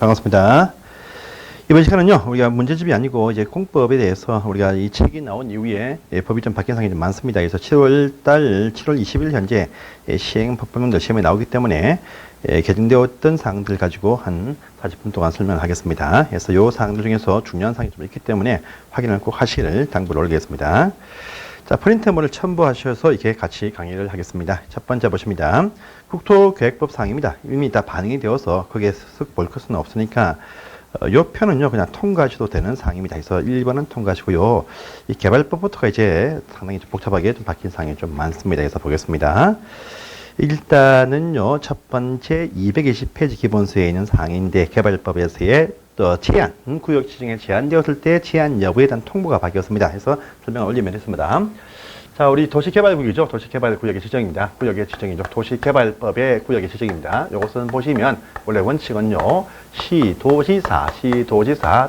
반갑습니다. 이번 시간은요, 우리가 문제집이 아니고 이제 공법에 대해서 우리가 이 책이 나온 이후에 법이 좀 바뀐 상황이 좀 많습니다. 그래서 7월 20일 현재 시행 법령들 시험에 나오기 때문에 개정되었던 사항들 가지고 한 40분 동안 설명을 하겠습니다. 그래서 이 사항들 중에서 중요한 사항이 좀 있기 때문에 확인을 꼭 하시기를 당부를 올리겠습니다. 자, 프린트물을 첨부하셔서 이렇게 같이 강의를 하겠습니다. 첫 번째 보십니다. 국토계획법 사항입니다. 이미 다 반영이 되어서 거기에 쓱 볼 것은 없으니까 이 편은요 그냥 통과하셔도 되는 사항입니다. 그래서 1번은 통과하시고요. 이 개발법부터가 이제 상당히 좀 복잡하게 좀 바뀐 사항이 좀 많습니다. 그래서 보겠습니다. 일단은요 첫 번째 220페이지 기본서에 있는 사항인데 개발법에서의 제한, 구역 지정에 제한되었을 때 제한 여부에 대한 통보가 바뀌었습니다. 해서 설명을 올리면 했습니다. 자, 우리 도시개발구역이죠. 도시개발구역의 지정입니다. 구역의 지정이죠. 도시개발법의 구역의 지정입니다. 이것은 보시면 원래 원칙은요. 시도지사,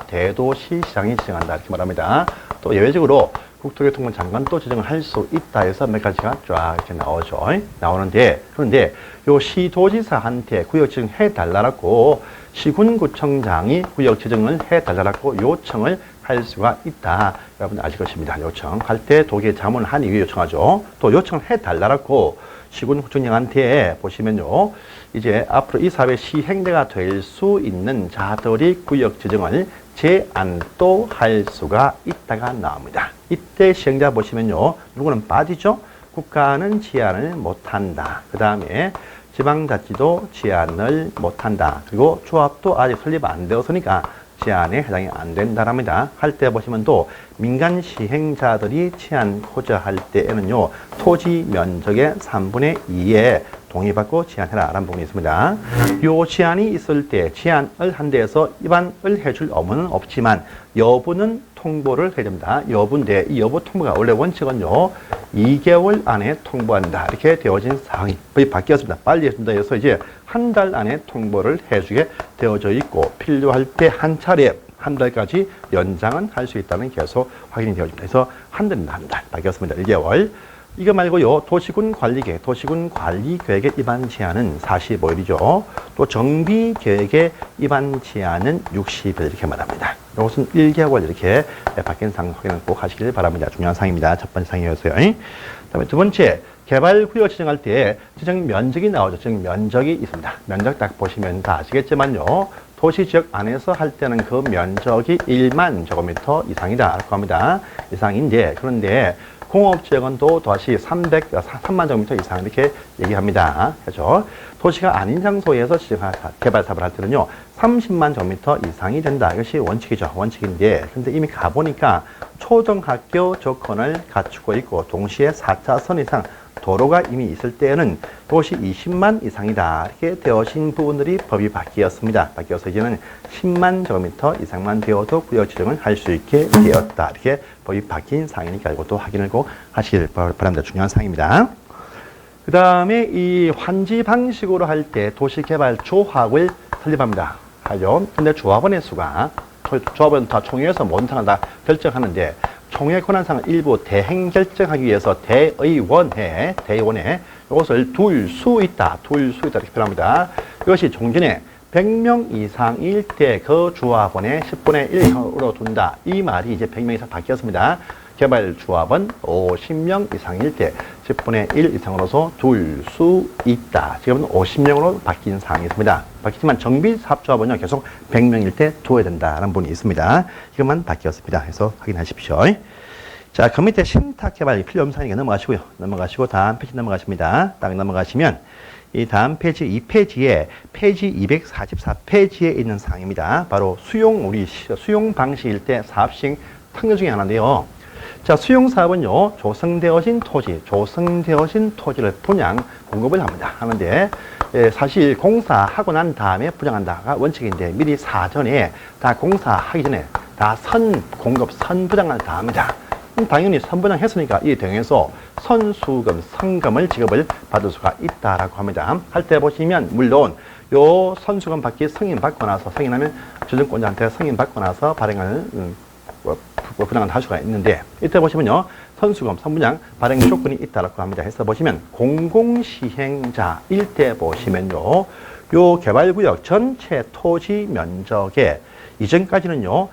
대도시시장이 지정한다 이렇게 말합니다. 또 예외적으로 국토교통부 장관도 지정을 할 수 있다 해서 몇 가지가 쫙 이렇게 나오죠. 나오는데 그런데 요 시도지사한테 구역 지정 해달라고 시군구청장이 구역 지정을 해달라고 요청을 할 수가 있다. 여러분 아실 것입니다. 요청할 때 도계 자문을 한 이후에 요청하죠. 또 요청을 해달라고 시군구청장한테 보시면요. 이제 앞으로 이 사업의 시행대가 될 수 있는 자들이 구역 지정을 제안도 할 수가 있다가 나옵니다. 이때 시행자 보시면요. 누구는 빠지죠? 국가는 제안을 못한다. 그 다음에 지방자치도 제안을 못한다. 그리고 조합도 아직 설립 안 되었으니까 제안에 해당이 안 된다랍니다. 할 때 보시면 또 민간 시행자들이 제안코자 할 때에는요. 토지 면적의 3분의 2에 동의받고 제안해라 라는 부분이 있습니다. 요 제안이 있을 때 제안을 한 데에서 위반을 해줄 의무는 없지만 여부는 통보를 해야 됩니다. 여부인데 이 여부 통보가 원래 원칙은요. 2개월 안에 통보한다. 이렇게 되어진 사항이 바뀌었습니다. 빨리 했습니다. 그래서 이제 한 달 안에 통보를 해주게 되어져 있고 필요할 때 한 차례 한 달까지 연장은 할 수 있다는 게 계속 확인이 되어집니다. 그래서 한 달입니다. 한 달 바뀌었습니다. 1개월. 이거 말고요. 도시군 관리계획, 도시군 관리계획의 입안 제한은 45일이죠. 또 정비계획의 입안 제한은 60일 이렇게 말합니다. 이것은 1개월 이렇게 바뀐 사항 확인을 꼭 하시길 바랍니다. 중요한 사항입니다. 첫 번째 사항이었어요. 그다음에 두 번째, 개발구역 지정할 때 지정 면적이 나오죠. 지정 면적이 있습니다. 면적 딱 보시면 다 아시겠지만요. 도시지역 안에서 할 때는 그 면적이 1만 제곱미터 이상이다라고 합니다. 이상인데 그런데 공업지역은 또 다시 3만 제곱미터 이상 이렇게 얘기합니다. 그렇죠? 도시가 아닌 장소에서 개발 사업을 할 때는요. 30만 제곱미터 이상이 된다. 이것이 원칙이죠. 원칙인데 근데 이미 가보니까 초등학교 조건을 갖추고 있고 동시에 4차선 이상 도로가 이미 있을 때에는 도시 20만 이상이다. 이렇게 되어진 부분들이 법이 바뀌었습니다. 바뀌어서 이제는 10만 제곱미터 이상만 되어도 구역 지정을 할 수 있게 되었다. 이렇게 법이 바뀐 사항이니까 이것도 확인을 꼭 하시길 바랍니다. 중요한 사항입니다. 그 다음에 이 환지 방식으로 할 때 도시개발 조합을 설립합니다. 하죠. 근데 조합원의 수가 조합원 다 총회에서 모든 사람 다 결정하는데 총회 권한상을 일부 대행 결정하기 위해서 대의원회 이것을 둘 수 있다 이렇게 표현합니다. 이것이 종전에 100명 이상일 때 그 조합원의 10분의 1으로 둔다. 이 말이 이제 100명 이상 바뀌었습니다. 개발 조합은 50명 이상일 때 10분의 1 이상으로서 둘 수 있다. 지금은 50명으로 바뀐 사항이 있습니다. 바뀌지만 정비사업조합은요 계속 100명일 때 둬야 된다는 부분이 있습니다. 이것만 바뀌었습니다. 해서 확인하십시오. 자, 그 밑에 신탁개발 필요 없는 사항이니까 넘어가시고요. 넘어가시고 다음 페이지 넘어가십니다. 딱 넘어가시면 이 다음 페이지 2페이지에 페이지 244페이지에 있는 사항입니다. 바로 수용 방식일 때 사업 시행 특례 중에 하나인데요. 자, 수용사업은요, 조성되어진 토지를 분양, 공급을 합니다. 하는데, 사실 공사하고 난 다음에 분양한다가 원칙인데, 미리 사전에 다 공사하기 전에 다 공급, 선분양을 다 합니다. 당연히 선분양했으니까 이 등에서 선수금, 성금을 지급을 받을 수가 있다라고 합니다. 할 때 보시면, 물론, 요 선수금 받기 승인받고 나서, 승인하면 주정권자한테 승인받고 나서 발행을 분양을 할 수가 있는데 이때 보시면요 선수금, 선분양 발행 조건이 있다라고 합니다. 해서 보시면 공공시행자일 때 보시면요 요 개발구역 전체 토지 면적의 이전까지는요,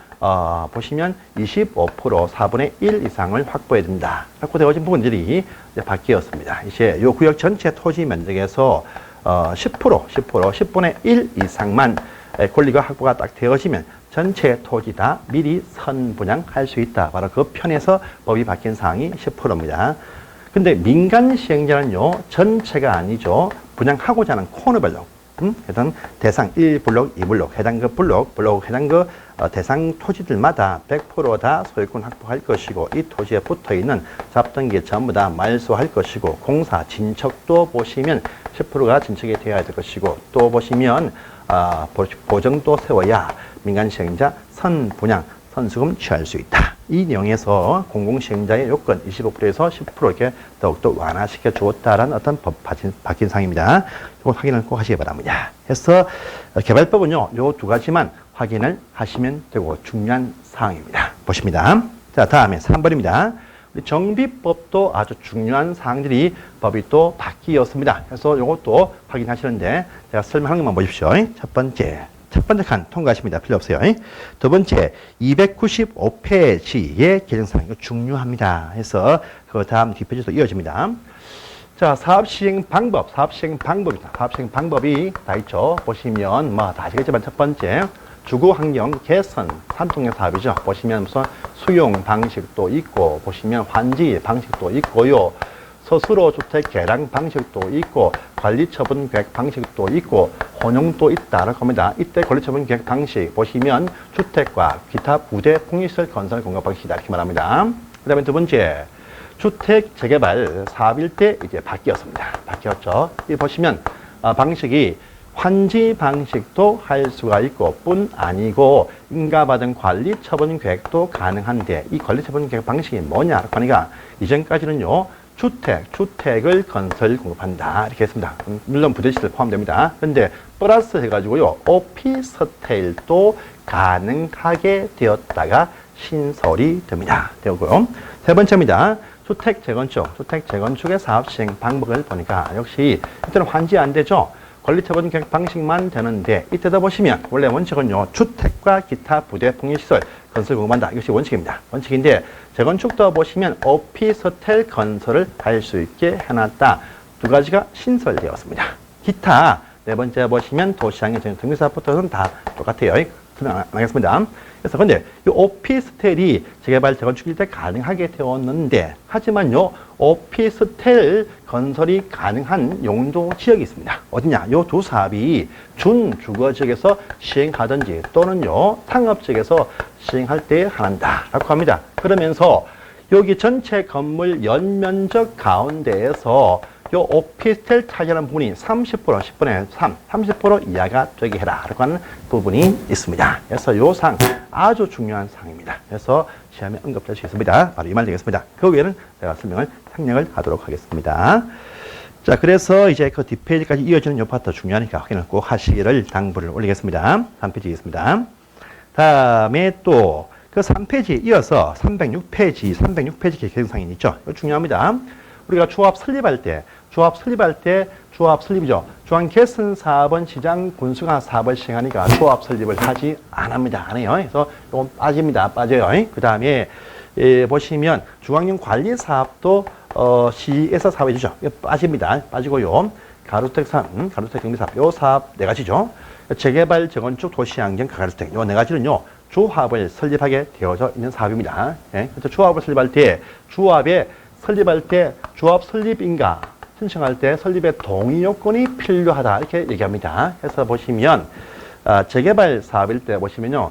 보시면 25% 4분의 1 이상을 확보해야 된다. 라고 되어진 부분들이 이제 바뀌었습니다. 이제 요 구역 전체 토지 면적에서 10분의 1 이상만 권리가 확보가 딱 되어지면 전체 토지 다 미리 선분양할 수 있다. 바로 그 편에서 법이 바뀐 사항이 10%입니다. 근데 민간 시행자는요, 전체가 아니죠. 분양하고자 하는 코너별로. 해당 대상 1블록, 2블록, 해당 그 블록, 해당 그 대상 토지들마다 100% 다 소유권 확보할 것이고, 이 토지에 붙어 있는 잡등기 전부 다 말소할 것이고, 공사 진척도 보시면 10%가 진척이 되어야 될 것이고, 또 보시면 보정도 세워야 민간 시행자 선분양, 선수금 취할 수 있다. 이 내용에서 공공시행자의 요건 25%에서 10% 이렇게 더욱더 완화시켜 주었다라는 어떤 법 바뀐 사항입니다. 이거 확인을 꼭 하시기 바랍니다. 그래서 개발법은요, 요 두 가지만 확인을 하시면 되고 중요한 사항입니다. 보십니다. 자, 다음에 3번입니다. 우리 정비법도 아주 중요한 사항들이 법이 또 바뀌었습니다. 그래서 이것도 확인하시는데 제가 설명하는 것만 보십시오. 첫 번째 칸 통과하십니다. 필요 없어요. 두 번째 295페이지의 개정사항, 이거 중요합니다. 해서 그 다음 뒷페이지도 이어집니다. 자, 사업 시행 방법입니다. 사업 시행 방법이 다 있죠. 보시면 뭐 다 아시겠지만 첫 번째 주거 환경 개선 3통의 사업이죠. 보시면 무슨 수용 방식도 있고, 보시면 환지 방식도 있고요. 스스로 주택 개량 방식도 있고, 관리 처분 계획 방식도 있고, 혼용도 있다라고 합니다. 이때 관리 처분 계획 방식 보시면 주택과 기타 부대 풍시설 건설 공급 방식이다 이렇게 말합니다. 그다음에 두 번째 주택 재개발 사업일 때 이제 바뀌었죠. 이 보시면 방식이 환지 방식도 할 수가 있고 뿐 아니고 인가받은 관리 처분 계획도 가능한데, 이 관리 처분 계획 방식이 뭐냐 하니까 이전까지는요, 주택을 건설 공급한다 이렇게 했습니다. 물론 부대시설 포함됩니다. 그런데 플러스 해가지고요, 오피스텔도 가능하게 되었다가 신설이 됩니다. 되고요. 세 번째입니다. 주택 재건축의 사업 시행 방법을 보니까 역시 이때는 환지 안 되죠. 관리 처분 계획 방식만 되는데, 이때도 보시면 원래 원칙은요, 주택과 기타 부대 풍시설 건설 공급한다. 이것이 원칙입니다. 원칙인데 재건축도 보시면 오피스텔 건설을 할 수 있게 해놨다. 두 가지가 신설되었습니다. 기타 네 번째 보시면 도시항의 등기사부터는 다 똑같아요. 안 하겠습니다. 그래서 근데 이 오피스텔이 재개발 재건축일 때 가능하게 되었는데, 하지만요, 오피스텔 건설이 가능한 용도 지역이 있습니다. 어디냐? 요 두 사업이 준주거 지역에서 시행하든지 또는요, 상업 지역에서 시행할 때 한다라고 합니다. 그러면서 여기 전체 건물 연면적 가운데에서 요 오피스텔 차지하는 부분이 30%, 10분의 3, 30% 이하가 되게 해라 라고 하는 부분이 있습니다. 그래서 요 사항 아주 중요한 사항입니다. 그래서 시험에 언급될 수 있습니다. 바로 이 말 되겠습니다. 그 외에는 제가 생략을 하도록 하겠습니다. 자, 그래서 이제 그 뒷페이지까지 이어지는 요 파트 중요하니까 확인을 꼭 하시기를 당부를 올리겠습니다. 3페이지 있습니다. 다음에 또 그 3페이지 이어서 306페이지 개정사항이 있죠. 이거 중요합니다. 우리가 조합 설립할 때 조합 설립이죠. 조합 개선 사업은 시장 군수가 사업을 시행하니까 조합 설립을 하지 안 합니다. 안 해요. 그래서 이건 빠져요. 그 다음에 보시면 중앙용 관리 사업도 시에서 사업해 주죠. 빠집니다. 빠지고요. 가로주택 경비사업 요 사업 네 가지죠. 재개발, 재건축, 도시환경, 가로주택 요 네 가지는요, 조합을 설립하게 되어져 있는 사업입니다. 그래서 조합을 설립할 때 조합 설립인가 신청할 때 설립의 동의 요건이 필요하다 이렇게 얘기합니다. 그래서 보시면 재개발 사업일 때 보시면요,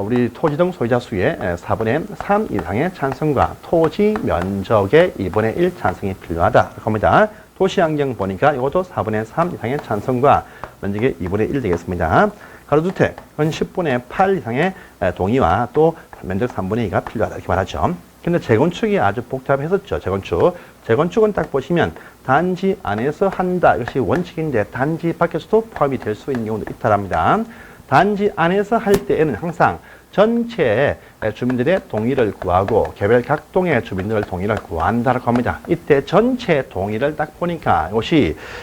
우리 토지 등 소유자 수의 4분의 3 이상의 찬성과 토지 면적의 2분의 1 찬성이 필요하다 이렇게 합니다. 도시환경 보니까 이것도 4분의 3 이상의 찬성과 면적의 2분의 1 되겠습니다. 가로주택은 10분의 8 이상의 동의와 또 면적 3분의 2가 필요하다 이렇게 말하죠. 근데 재건축이 아주 복잡했었죠. 재건축은 딱 보시면 단지 안에서 한다. 이것이 원칙인데 단지 밖에서도 포함이 될 수 있는 경우도 있다랍니다. 단지 안에서 할 때에는 항상 전체 주민들의 동의를 구하고 개별 각 동의 주민들의 동의를 구한다고 합니다. 이때 전체 동의를 딱 보니까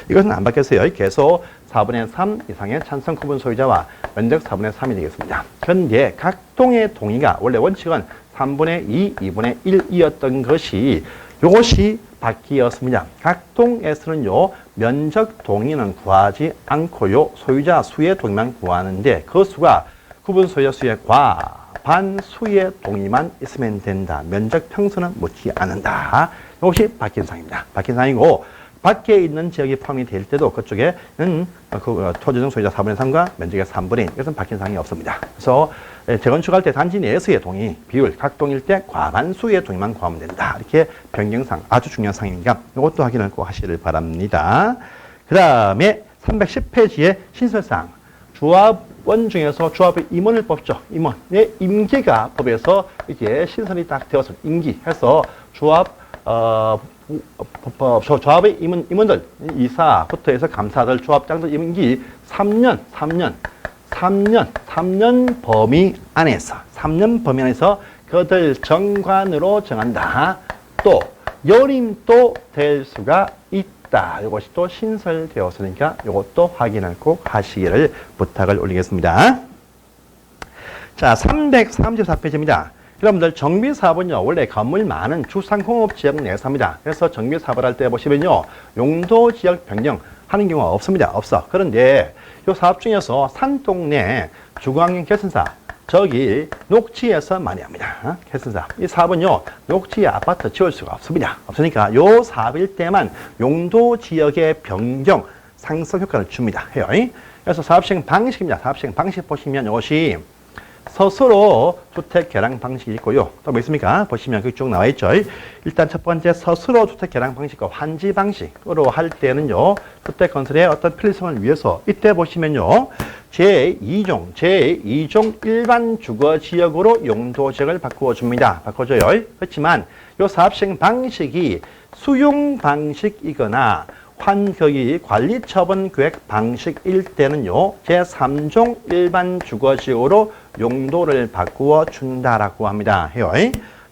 이것은 안 바뀌었어요. 계속 4분의 3 이상의 찬성 구분 소유자와 면적 4분의 3이 되겠습니다. 그런데 각 동의 동의가 원래 원칙은 3분의 2, 2분의 1이었던 것이 이것이 바뀌었습니다. 각 동에서는요, 면적 동의는 구하지 않고요, 소유자 수의 동의만 구하는데 그 수가 구분 소유자 수의 과반수의 동의만 있으면 된다. 면적 평수는 묻지 않는다. 이것이 바뀐 사항입니다. 바뀐 사항이고, 밖에 있는 지역이 포함이 될 때도 그쪽에는 토지정 소유자 4분의 3과 면적의 3분의 1, 이것은 바뀐 사항이 없습니다. 그래서 재건축할 때 단지 내에서의 동의, 비율, 각 동일 때 과반수의 동의만 구하면 된다. 이렇게 변경상, 아주 중요한 사항이니까 이것도 확인을 꼭 하시길 바랍니다. 그 다음에 310페이지의 신설사항. 조합원 중에서 조합의 임원을 뽑죠. 임원의 임기가 법에서 이게 신설이 딱 되어서 임기해서 조합의 임원들, 이사부터 해서 감사들, 조합장들 임기 3년 범위 안에서 그들 정관으로 정한다. 또 연임도 될 수가 있다. 이것이 또 신설되었으니까 이것도 확인을 꼭 하시기를 부탁을 올리겠습니다. 자, 334페이지입니다. 여러분들 정비사업은요, 원래 건물 많은 주상공업지역 내에서 합니다. 그래서 정비사업을 할 때 보시면요, 용도지역 변경하는 경우가 없습니다. 없어. 그런데 이 사업 중에서 산동네 주거환경 개선사, 저기 녹지에서 많이 합니다. 개선사. 이 사업은요, 녹지에 아파트 지을 수가 없습니다. 없으니까 이 사업일 때만 용도지역의 변경, 상승 효과를 줍니다. 해요. 그래서 사업 시행 방식입니다. 사업 시행 방식 보시면 이것이 서술로 주택 개량 방식이 있고요. 또 뭐 있습니까? 보시면 그게 쭉 나와 있죠. 일단 첫 번째 서술로 주택 개량 방식과 환지 방식으로 할 때는요, 주택 건설의 어떤 편리성을 위해서 이때 보시면요, 제2종 일반 주거 지역으로 용도 지역을 바꾸어 줍니다. 바꿔줘요. 그렇지만 이 사업 시행 방식이 수용 방식이거나 환경이 관리 처분 계획 방식일 때는요, 제3종 일반 주거 지역으로 용도를 바꾸어 준다라고 합니다. 해요.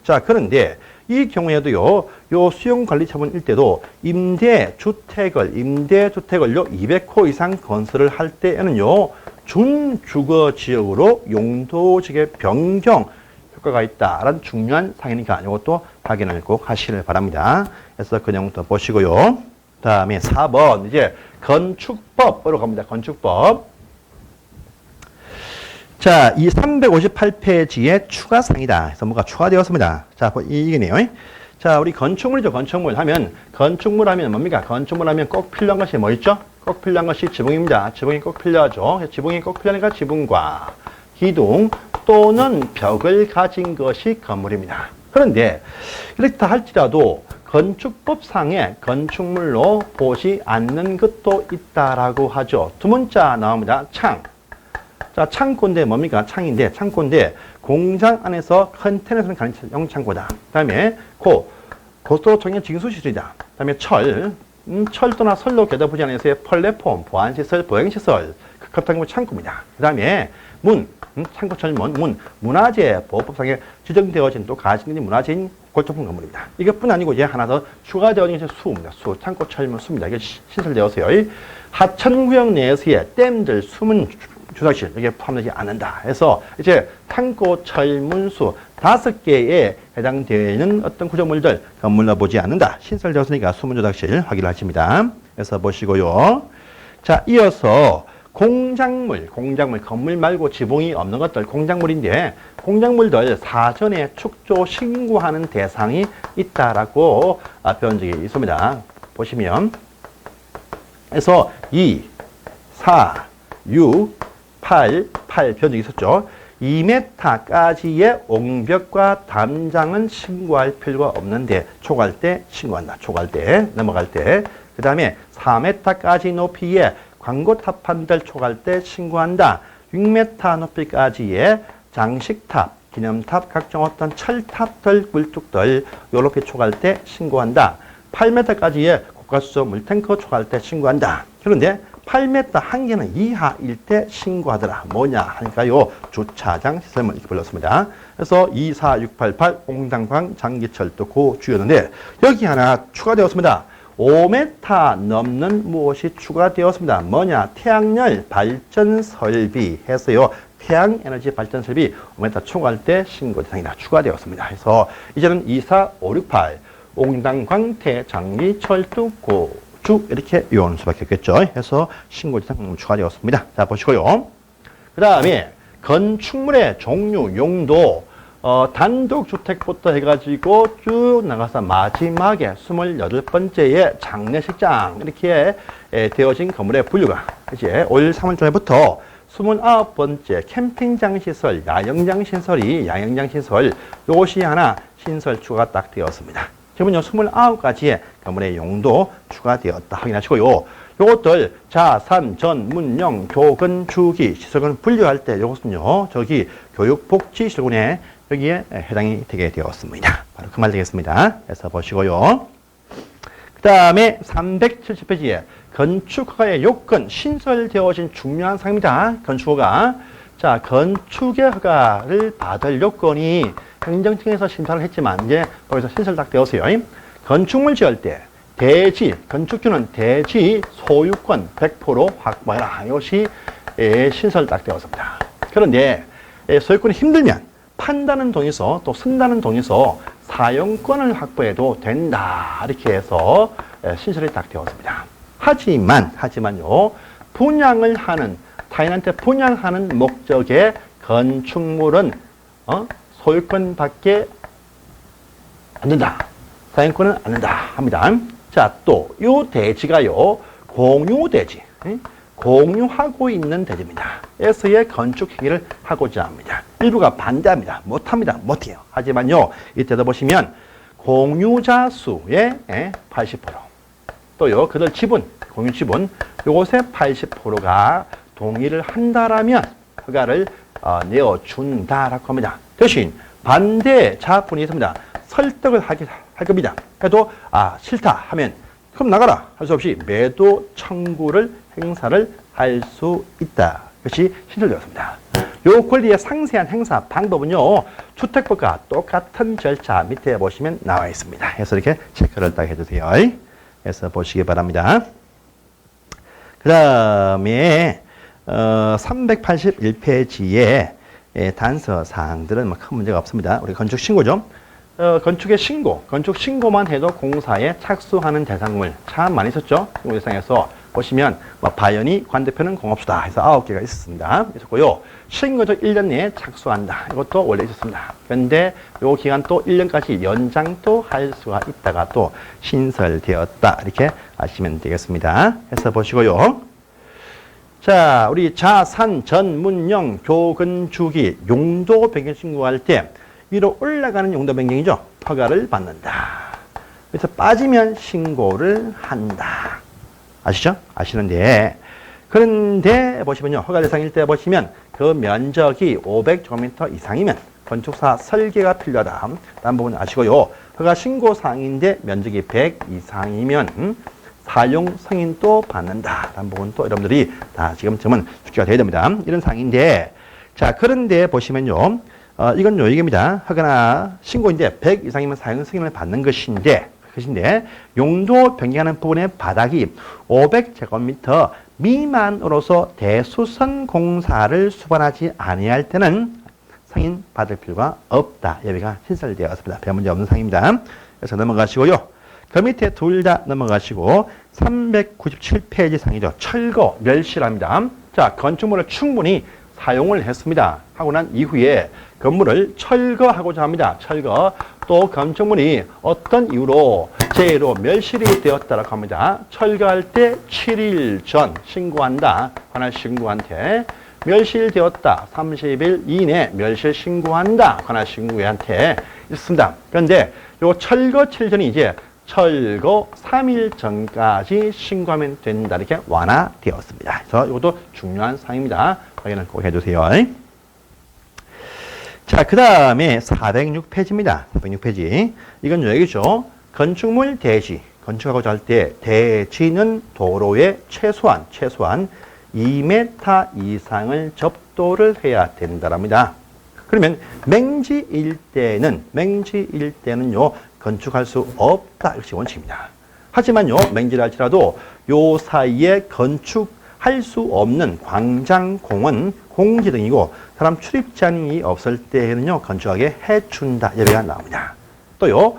자, 그런데 이 경우에도요, 요 수용 관리 처분일 때도 임대주택을 200호 이상 건설을 할 때에는요, 준주거 지역으로 용도 지역의 변경 효과가 있다라는 중요한 사항이니까 이것도 확인을 꼭 하시길 바랍니다. 그래서 그 내용부터 보시고요. 다음에 4번 이제 건축법으로 갑니다. 건축법. 자, 이 358페이지에 추가사항이다. 그래서 뭐가 추가되었습니다. 자, 이게네요. 자, 우리 건축물이죠. 건축물 하면 뭡니까? 건축물 하면 꼭 필요한 것이 뭐 있죠? 꼭 필요한 것이 지붕입니다. 지붕이 꼭 필요하죠. 지붕이 꼭 필요하니까 지붕과 기둥 또는 벽을 가진 것이 건물입니다. 그런데 이렇다 할지라도 건축법상에 건축물로 보지 않는 것도 있다라고 하죠. 두 문자 나옵니다. 창. 자, 창고인데 뭡니까? 창인데, 창고인데 공장 안에서 컨테이너를 가는 영창고다. 그 다음에 고속도로 청년 징수시설이다. 그 다음에 철도나 선로 개도 부지 안에서의 플랫폼, 보안시설, 보행시설, 급한 경우 창고입니다. 그 다음에 창고 철문, 문화재 보호법상에 지정되어진 또 가시적인 문화재인 골동품 건물입니다. 이것뿐 아니고 이제 하나 더 추가되어진 것이 수입니다. 창고 철문 수입니다. 이게 신설되었어요. 하천구역 내에서의 댐들, 수문 주차실 여기에 포함되지 않는다. 해서 이제 창고 철문수 5개에 해당되는 어떤 구조물들 건물로 보지 않는다. 신설되었으니까 수문 조작실 확인을 하십니다. 그래서 보시고요. 자, 이어서 공작물, 건물 말고 지붕이 없는 것들, 공작물인데, 공작물들 사전에 축조 신고하는 대상이 있다라고 표현 적이 있습니다. 보시면, 그래서 2, 4, 6, 8 표현 적이 있었죠. 2m까지의 옹벽과 담장은 신고할 필요가 없는데, 초과할 때 신고한다. 초과할 때, 넘어갈 때. 그 다음에 4m까지 높이의 광고 탑판들 초과할 때 신고한다. 6m 높이까지의 장식탑, 기념탑, 각종 어떤 철탑들, 굴뚝들 요렇게 초과할 때 신고한다. 8m까지의 고가수소 물탱커 초과할 때 신고한다. 그런데 8m 한 개는 이하일 때 신고하더라. 뭐냐 하니까요. 주차장 시설물 이렇게 불렀습니다. 그래서 24688 옹당광 장기철도 고주였는데 여기 하나 추가되었습니다. 5m 넘는 무엇이 추가되었습니다. 뭐냐? 태양열 발전 설비 해서요. 태양에너지 발전 설비 5m 초과할 때 신고 대상이다. 추가되었습니다. 그래서 이제는 24568 옹당 광태 장기 철도 고주 이렇게 외우는 수밖에 없겠죠. 그래서 신고 대상 추가되었습니다. 자 보시고요. 그 다음에 건축물의 종류 용도 단독주택부터 해가지고 쭉 나가서 마지막에 28번째에 장례식장 이렇게 되어진 건물의 분류가 이제 올 3월 초에부터 29번째 캠핑장 시설, 야영장 시설이 야영장 시설 요것이 하나 신설 추가가 딱 되었습니다. 지금은요 29가지의 건물의 용도 추가되었다 확인하시고요. 요것들 자산, 전문용, 교근, 주기, 시설군 분류할 때 요것은요 저기 교육복지실군에 여기에 해당이 되게 되었습니다. 바로 그 말 되겠습니다. 그래서 보시고요. 그 다음에 370페이지에 건축허가의 요건, 신설되어진 중요한 사항입니다. 건축허가. 자, 건축의 허가를 받을 요건이 행정청에서 심사를 했지만 이제 거기서 신설 딱 되었어요. 건축물 지을 때 대지, 건축주는 대지 소유권 100% 확보해라. 이것이 신설 딱 되었습니다. 그런데 소유권이 힘들면 판다는 동의서 또 쓴다는 동의서 사용권을 확보해도 된다 이렇게 해서 신설이 딱 되었습니다. 하지만요 분양을 하는 타인한테 분양하는 목적의 건축물은 소유권밖에 안 된다. 사용권은 안 된다 합니다. 자, 또 이 대지가요 공유대지 공유하고 있는 대지입니다. 에서의 건축 행위를 하고자 합니다. 일부가 반대합니다. 못합니다. 못해요. 하지만요, 이때도 보시면 공유자 수의 80% 또요, 그들 지분, 공유 지분 요것의 80%가 동의를 한다라면 허가를 내어준다라고 합니다. 대신 반대자분이 있습니다. 설득을 할 겁니다. 그래도 싫다 하면 그럼 나가라 할 수 없이 매도 청구를 행사를 할 수 있다. 것이 신설되었습니다. 요 권리의 상세한 행사 방법은요. 주택법과 똑같은 절차 밑에 보시면 나와 있습니다. 그래서 이렇게 체크를 딱 해주세요. 그래서 보시기 바랍니다. 그 다음에 381페이지에 단서 사항들은 큰 문제가 없습니다. 우리 건축 신고죠. 건축의 신고, 건축 신고만 해도 공사에 착수하는 대상물 참 많이 있었죠. 신고 대상에서 보시면 바연이 관대표는 공업수다 해서 9개가 있었습니다. 있었고요. 신고도 1년 내에 착수한다. 이것도 원래 있었습니다. 그런데 요 기간 또 1년까지 연장도 할 수가 있다가 또 신설되었다. 이렇게 아시면 되겠습니다. 해서 보시고요. 자, 우리 자산, 전문용, 교근, 주기, 용도 변경 신고할 때 위로 올라가는 용도 변경이죠. 허가를 받는다. 그래서 빠지면 신고를 한다. 아시죠? 아시는데 그런데 보시면요. 허가 대상일 때 보시면 그 면적이 500제곱미터 이상이면 건축사 설계가 필요하다. 다음 부분 아시고요. 허가 신고 사항인데 면적이 100 이상이면 사용 승인도 받는다. 다음 부분 또 여러분들이 다 지금쯤은 숙지가 되어야 됩니다. 이런 사항인데 자 그런데 보시면요. 이건 요 얘기입니다. 허가나 신고인데 100 이상이면 사용 승인을 받는 것인데 용도 변경하는 부분의 바닥이 500제곱미터 미만으로서 대수선 공사를 수반하지 아니할 때는 승인 받을 필요가 없다. 여기가 신설되었습니다. 별 문제 없는 사항입니다. 그래서 넘어가시고요. 그 밑에 둘 다 넘어가시고 397페이지 상이죠. 철거, 멸실합니다. 자, 건축물을 충분히 사용을 했습니다. 하고 난 이후에 건물을 철거하고자 합니다. 철거. 또 건축물이 어떤 이유로 재해로 멸실이 되었다고 합니다. 철거할 때 7일 전 신고한다. 관할 신고한테. 멸실되었다. 30일 이내 멸실 신고한다. 관할 신고한테 있습니다. 그런데 요 철거 7일 전이 이제 철거 3일 전까지 신고하면 된다. 이렇게 완화되었습니다. 그래서 이것도 중요한 사항입니다. 확인을 꼭 해주세요. 자, 그 다음에 406페이지입니다. 406페이지. 이건 여기죠. 건축물 대지, 건축하고자 할 때 대지는 도로에 최소한 2m 이상을 접도를 해야 된다랍니다. 그러면 맹지 일대는요 건축할 수 없다. 이것이 원칙입니다. 하지만요 맹지를 할지라도 요 사이에 건축할 수 없는 광장, 공원, 공지 등이고 사람 출입장이 없을 때에는요 건축하게 해준다. 예배가 나옵니다. 또요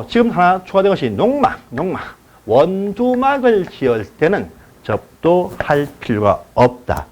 지금 하나 추가된 것이 농막. 원두막을 지을 때는 접도할 필요가 없다.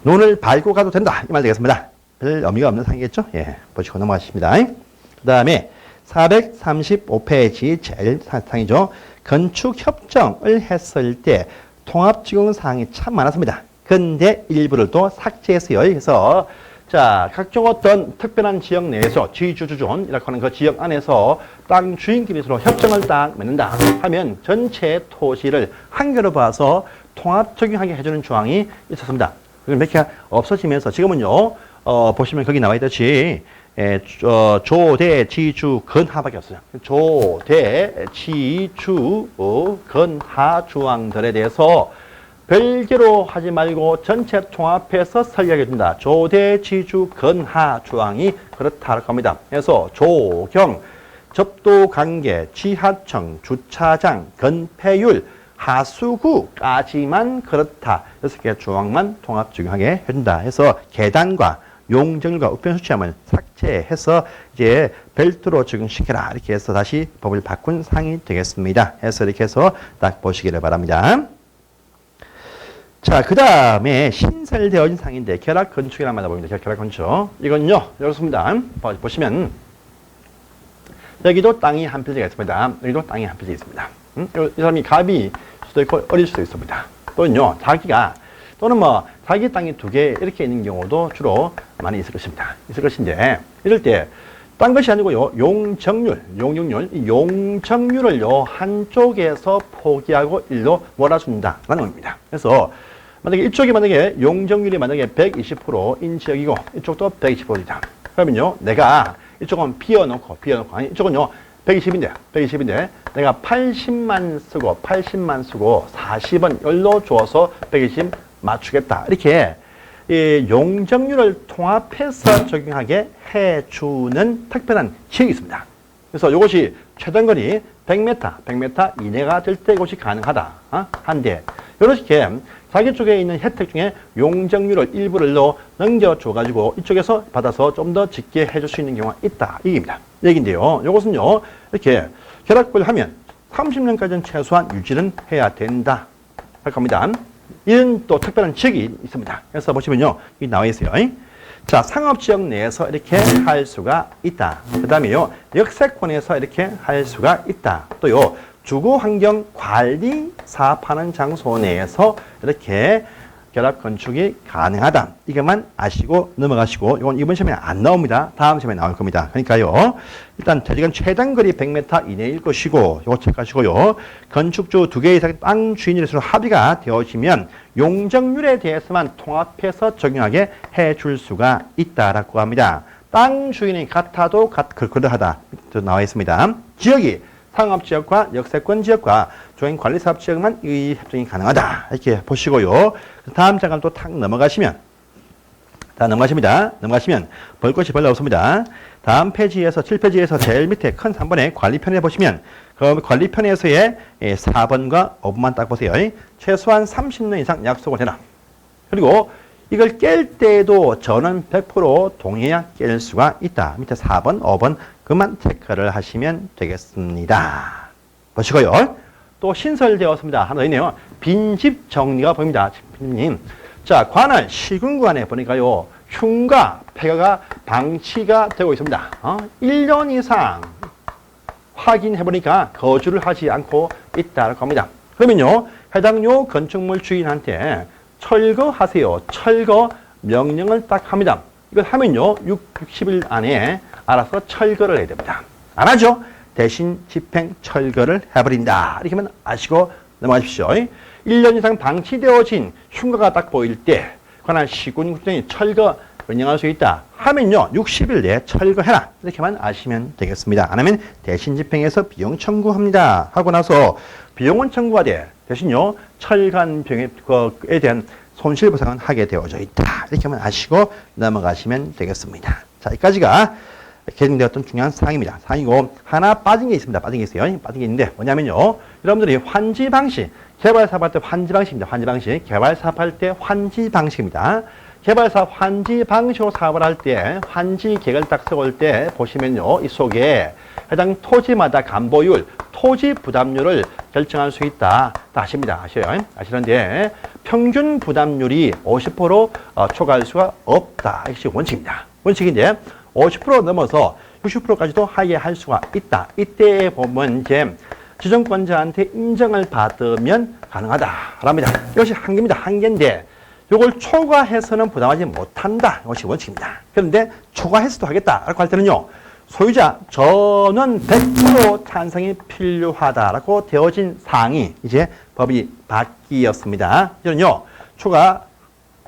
논을 밟고 가도 된다. 이 말 되겠습니다. 별 의미가 없는 상이겠죠? 예, 보시고 넘어가십니다. 그 다음에 435페이지 제일 상이죠. 건축협정을 했을 때 통합지공사항이 참 많았습니다. 근데 일부를 또 삭제했어요. 그래서 자, 각종 어떤 특별한 지역 내에서 지주주존이라고 하는 그 지역 안에서 땅 주인끼리 서로 협정을 딱 맺는다 하면 전체 토지를 한 개로 봐서 통합 적용하게 해주는 조항이 있었습니다. 몇 개가 없어지면서 지금은요, 보시면 거기 나와 있듯이 조대, 지주, 건하밖에 없어요. 조대, 지주, 건하 조항들에 대해서 별개로 하지 말고 전체 통합해서 설계해 준다. 조대, 지주, 건하 조항이 그렇다고 합니다. 그래서 조경, 접도 관계, 지하청, 주차장, 건폐율, 하수구까지만 그렇다. 6개 조항만 통합 적용하게 해준다. 해서 계단과 용적률과 우편 수치함을 삭제해서 이제 별도로 적용시켜라. 이렇게 해서 다시 법을 바꾼 상이 되겠습니다. 해서 이렇게 해서 딱 보시기를 바랍니다. 자, 그 다음에 신설되어진 상인데 결합건축이라는 말을 봅니다. 결합건축. 이건요, 이렇습니다. 보시면 여기도 땅이 한 필지가 있습니다. 여기도 땅이 한 필지 있습니다. 이 사람이 갑일 수도 있고 어릴 수도 있습니다. 또는요, 또는 자기 땅이 2개 이렇게 있는 경우도 주로 많이 있을 것입니다. 있을 것인데, 이럴 때, 딴 것이 아니고요, 용적률을 한쪽에서 포기하고 일로 몰아준다라는 겁니다. 그래서, 만약에 이쪽이 용적률이 120%인 지역이고, 이쪽도 120%이다. 그러면요, 내가 이쪽은 비워놓고, 아니, 이쪽은요, 120인데, 내가 80만 쓰고 40원 열로 줘서 120 맞추겠다. 이렇게 이 용적률을 통합해서 적용하게 해주는 특별한 지역이 있습니다. 그래서 이것이 최단거리 100m 이내가 될 때 이것이 가능하다. 한데 이렇게 자기 쪽에 있는 혜택 중에 용적률을 일부를 넘겨줘가지고 이쪽에서 받아서 좀 더 짓게 해줄 수 있는 경우가 있다. 이게입니다. 얘기인데요. 이것은요, 이렇게 결합을 하면 30년까지는 최소한 유지는 해야 된다. 할 겁니다. 이런 또 특별한 지역이 있습니다. 그래서 보시면요, 여기 나와 있어요. 자, 상업지역 내에서 이렇게 할 수가 있다. 그 다음에요, 역세권에서 이렇게 할 수가 있다. 또요, 주거환경관리 사업하는 장소 내에서 이렇게 결합건축이 가능하다. 이것만 아시고 넘어가시고, 이건 이번 시험에 안 나옵니다. 다음 시험에 나올 겁니다. 그러니까요, 일단 대지간 최단거리 100m 이내일 것이고, 이거 체크하시고요. 건축주 2개 이상 땅 주인으로서 합의가 되어지면 용적률에 대해서만 통합해서 적용하게 해줄 수가 있다라고 합니다. 땅 주인이 같아도 그러하다. 나와 있습니다. 지역이 상업지역과 역세권 지역과 조행관리사업 지역만 이 협정이 가능하다. 이렇게 보시고요. 다음 장관 또 탁 넘어가시면, 넘어가시면 볼 것이 별로 없습니다. 다음 페이지에서 7페이지에서 제일 밑에 큰 3번의 관리편에 보시면 그 관리편에서의 4번과 5번만 딱 보세요. 최소한 30년 이상 약속을 해라. 그리고 이걸 깰 때에도 저는 100% 동의해야 깰 수가 있다. 밑에 4번, 5번 그만 체크를 하시면 되겠습니다. 보시고요. 또 신설되었습니다. 하나 더 있네요. 빈집 정리가 보입니다. 님. 자, 관할 시군구간에 보니까요, 흉가, 폐가가 방치가 되고 있습니다. 1년 이상 확인해 보니까 거주를 하지 않고 있다고 합니다. 그러면요, 해당 요 건축물 주인한테 철거하세요. 철거 명령을 딱 합니다. 이걸 하면요, 60일 안에 알아서 철거를 해야 됩니다. 안 하죠? 대신 집행 철거를 해버린다. 이렇게 하면 아시고 넘어가십시오. 1년 이상 방치되어진 흉가가 딱 보일 때 관할 시군구청이 철거 변경할 수 있다 하면요 60일 내에 철거해라 이렇게만 아시면 되겠습니다. 안 하면 대신 집행해서 비용 청구합니다 하고 나서 비용은 청구가 돼 대신요 철거한 비용에 대한 손실보상은 하게 되어져 있다 이렇게만 아시고 넘어가시면 되겠습니다. 자, 여기까지가 개정되었던 중요한 사항입니다. 사항이고 하나 빠진 게 있습니다. 빠진 게 있어요. 빠진 게 있는데 뭐냐면요. 여러분들이 환지 방식, 개발 사업할 때 환지 방식입니다. 환지 방식. 개발 사업할 때 환지 방식입니다. 개발 사업 환지 방식으로 사업을 할 때 환지 계획을 딱 세울 때 보시면요. 이 속에 해당 토지마다 감보율, 토지 부담률을 결정할 수 있다. 다 아십니다. 아셔요. 아시는데 평균 부담률이 50% 초과할 수가 없다. 이것이 원칙입니다. 원칙인데 50% 넘어서 60%까지도 하게 할 수가 있다. 이때 보면 이제 지정권자한테 인정을 받으면 가능하다랍니다. 이것이 한계입니다. 한계인데 이걸 초과해서는 부담하지 못한다. 이것이 원칙입니다. 그런데 초과해서도 하겠다라고 할 때는요. 소유자 전원 100% 찬성이 필요하다라고 되어진 사항이 이제 법이 바뀌었습니다. 이는요. 초과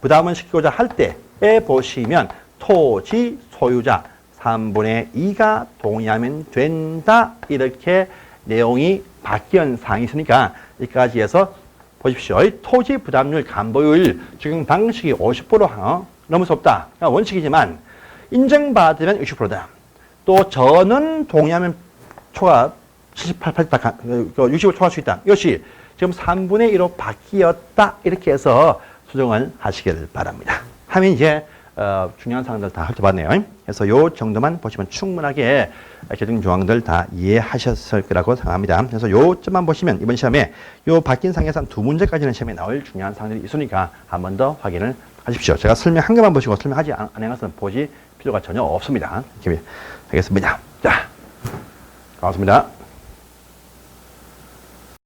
부담을 시키고자 할 때에 보시면 토지 소유자 3분의 2가 동의하면 된다. 이렇게 내용이 바뀐 사항이 있으니까 여기까지 해서 보십시오. 토지 부담률 감보율 적용 방식이 50% 넘을 수 없다. 원칙이지만 인정받으면 60%다. 또 전원 동의하면 초과 60% 초과할 수 있다. 이것이 지금 3분의 1로 바뀌었다. 이렇게 해서 수정을 하시길 바랍니다. 하면 이제 중요한 사항들 다 훑어봤네요. 그래서 요 정도만 보시면 충분하게 개정 조항들 다 이해하셨을 거라고 생각합니다. 그래서 요점만 보시면 이번 시험에 요 바뀐 사항에서 한 2문제까지는 시험에 나올 중요한 사항들이 있으니까 한 번 더 확인을 하십시오. 제가 설명 한 개만 보시고 설명하지 않은 것은 보실 필요가 전혀 없습니다. 이렇게 하겠습니다. 자, 고맙습니다.